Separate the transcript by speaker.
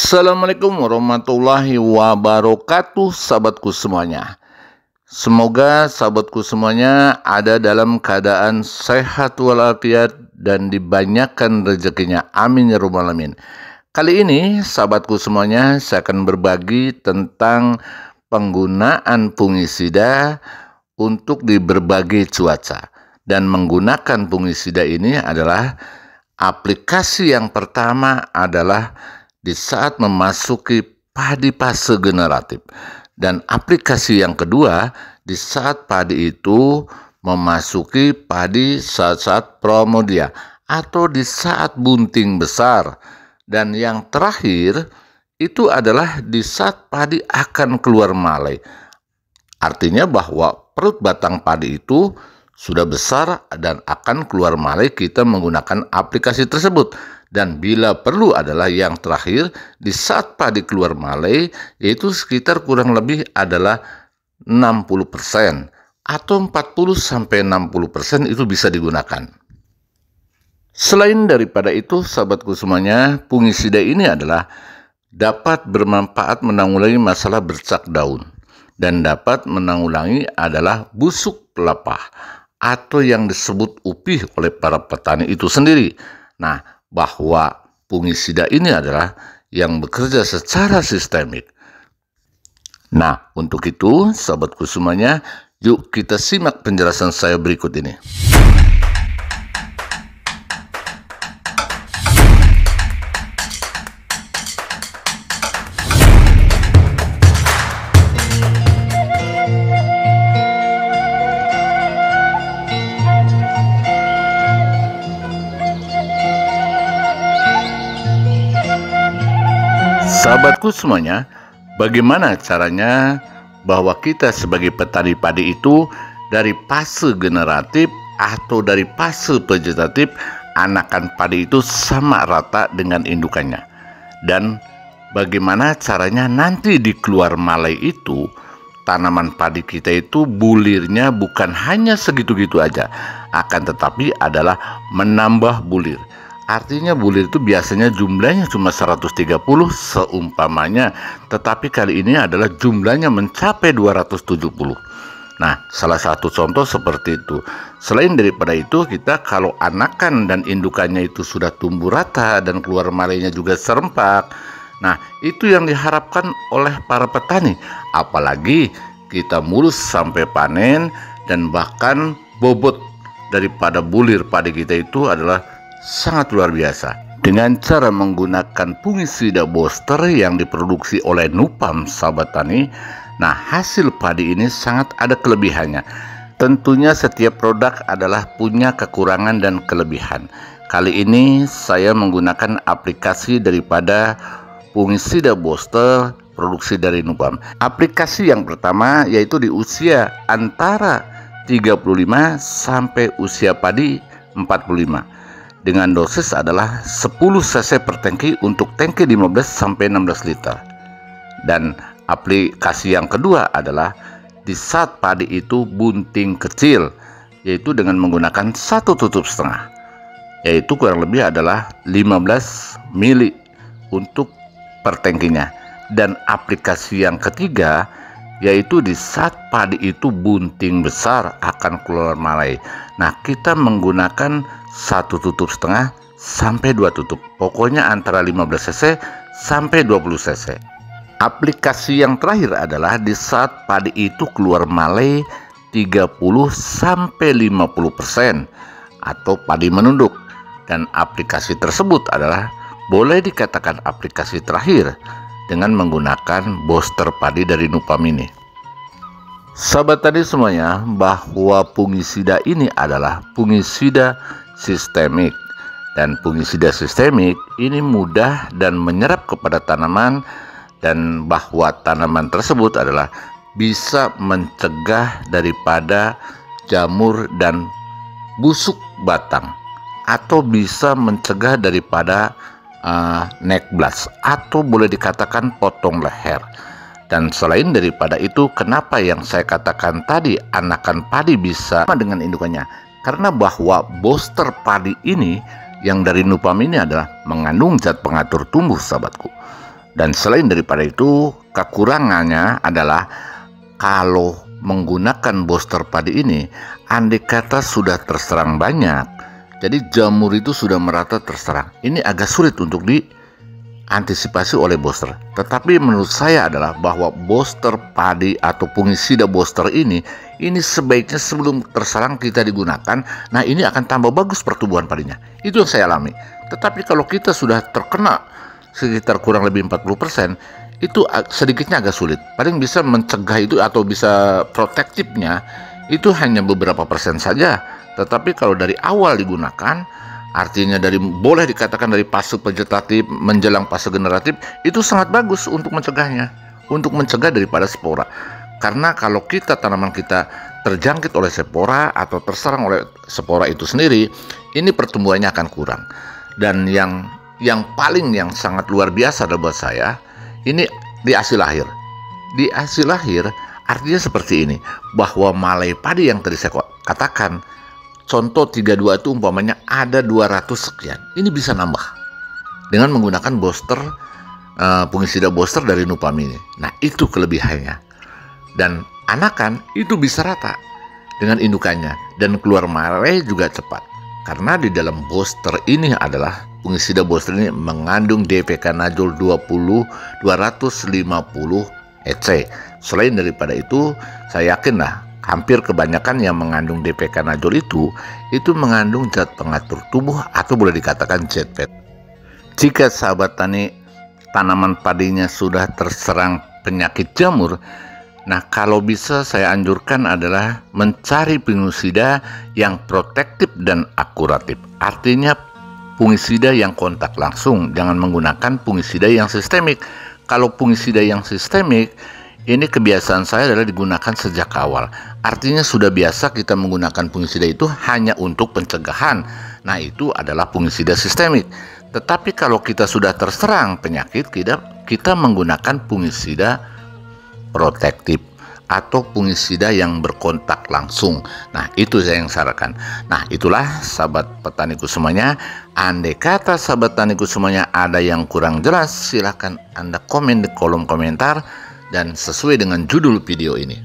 Speaker 1: Assalamualaikum warahmatullahi wabarakatuh, sahabatku semuanya. Semoga sahabatku semuanya ada dalam keadaan sehat walafiat dan dibanyakan rezekinya. Amin ya rabbal alamin. Kali ini sahabatku semuanya saya akan berbagi tentang penggunaan fungisida untuk di berbagai cuaca. Dan menggunakan fungisida ini adalah aplikasi yang pertama adalah di saat memasuki padi fase generatif, dan aplikasi yang kedua di saat padi itu memasuki padi saat-saat pramudia atau di saat bunting besar, dan yang terakhir itu adalah di saat padi akan keluar malai. Artinya bahwa perut batang padi itu sudah besar dan akan keluar malai, kita menggunakan aplikasi tersebut. Dan bila perlu adalah yang terakhir di saat padi keluar malai, yaitu sekitar kurang lebih adalah 60% atau 40-60% itu bisa digunakan. Selain daripada itu sahabatku semuanya, fungisida ini adalah dapat bermanfaat menanggulangi masalah bercak daun dan dapat menanggulangi adalah busuk pelepah atau yang disebut upih oleh para petani itu sendiri. Nah, bahwa fungisida ini adalah yang bekerja secara sistemik. Nah, untuk itu sahabatku semuanya, yuk kita simak penjelasan saya berikut ini. Sahabatku semuanya, bagaimana caranya bahwa kita sebagai petani padi itu dari fase generatif atau dari fase vegetatif, anakan padi itu sama rata dengan indukannya. Dan bagaimana caranya nanti di keluar malai itu, tanaman padi kita itu bulirnya bukan hanya segitu-gitu aja, akan tetapi adalah menambah bulir. Artinya bulir itu biasanya jumlahnya cuma 130 seumpamanya, tetapi kali ini adalah jumlahnya mencapai 270. Nah, salah satu contoh seperti itu. Selain daripada itu, kita kalau anakan dan indukannya itu sudah tumbuh rata dan keluar malainya juga serempak. Nah, itu yang diharapkan oleh para petani. Apalagi kita mulus sampai panen, dan bahkan bobot daripada bulir padi kita itu adalah sangat luar biasa. Dengan cara menggunakan fungisida booster yang diproduksi oleh Nupam, sahabat tani, nah hasil padi ini sangat ada kelebihannya. Tentunya setiap produk adalah punya kekurangan dan kelebihan. Kali ini saya menggunakan aplikasi daripada fungisida booster produksi dari Nupam. Aplikasi yang pertama yaitu di usia antara 35 sampai usia padi 45. Dengan dosis adalah 10 cc per tangki untuk tangki 15 sampai 16 liter. Dan aplikasi yang kedua adalah di saat padi itu bunting kecil, yaitu dengan menggunakan 1 tutup setengah, yaitu kurang lebih adalah 15 mili untuk per tangkinya. Dan aplikasi yang ketiga yaitu di saat padi itu bunting besar akan keluar malai. Nah, kita menggunakan 1 tutup setengah sampai 2 tutup, pokoknya antara 15 cc sampai 20 cc. Aplikasi yang terakhir adalah di saat padi itu keluar malai 30 sampai 50% atau padi menunduk, dan aplikasi tersebut adalah boleh dikatakan aplikasi terakhir dengan menggunakan booster padi dari Nupam ini. Sahabat tadi semuanya, bahwa fungisida ini adalah fungisida sistemik, dan fungisida sistemik ini mudah dan menyerap kepada tanaman, dan bahwa tanaman tersebut adalah bisa mencegah daripada jamur dan busuk batang, atau bisa mencegah daripada neck blast, atau boleh dikatakan potong leher. Dan selain daripada itu, kenapa yang saya katakan tadi anakan padi bisa dengan indukannya? Karena bahwa booster padi ini yang dari Nupam ini adalah mengandung zat pengatur tumbuh, sahabatku. Dan selain daripada itu, kekurangannya adalah kalau menggunakan booster padi ini, andai kata sudah terserang banyak, jadi jamur itu sudah merata terserang, ini agak sulit untuk diantisipasi oleh booster. Tetapi menurut saya adalah bahwa booster padi atau fungisida booster ini sebaiknya sebelum terserang kita digunakan. Nah, ini akan tambah bagus pertumbuhan padinya. Itu yang saya alami. Tetapi kalau kita sudah terkena sekitar kurang lebih 40%, itu sedikitnya agak sulit. Paling bisa mencegah itu atau bisa protektifnya itu hanya beberapa persen saja. Tetapi kalau dari awal digunakan, artinya boleh dikatakan dari fase vegetatif menjelang fase generatif, itu sangat bagus untuk mencegahnya, untuk mencegah daripada spora. Karena kalau tanaman kita terjangkit oleh spora atau terserang oleh spora itu sendiri, ini pertumbuhannya akan kurang. Dan yang sangat luar biasa buat saya, ini di hasil lahir. Di hasil lahir artinya seperti ini, bahwa malai padi yang tadi saya katakan, contoh 32 itu umpamanya ada 200 sekian, ini bisa nambah dengan menggunakan booster, fungisida booster dari Nupam ini. Nah, itu kelebihannya. Dan anakan itu bisa rata dengan indukannya, dan keluar malai juga cepat. Karena di dalam booster ini adalah fungisida booster ini mengandung difekanazole 250 EC. Selain daripada itu, saya yakinlah hampir kebanyakan yang mengandung difekanazole itu mengandung zat pengatur tubuh atau boleh dikatakan ZPT. Jika sahabat tani tanaman padinya sudah terserang penyakit jamur, nah, kalau bisa saya anjurkan adalah mencari fungisida yang protektif dan akuratif. Artinya fungisida yang kontak langsung, jangan menggunakan fungisida yang sistemik. Kalau fungisida yang sistemik, ini kebiasaan saya adalah digunakan sejak awal. Artinya sudah biasa kita menggunakan fungisida itu hanya untuk pencegahan. Nah, itu adalah fungisida sistemik. Tetapi kalau kita sudah terserang penyakit, kita menggunakan fungisida protektif atau fungisida yang berkontak langsung. Nah, itu saya yang sarankan. Nah, itulah sahabat petaniku semuanya. Andai kata sahabat petaniku semuanya ada yang kurang jelas, silahkan Anda komen di kolom komentar dan sesuai dengan judul video ini.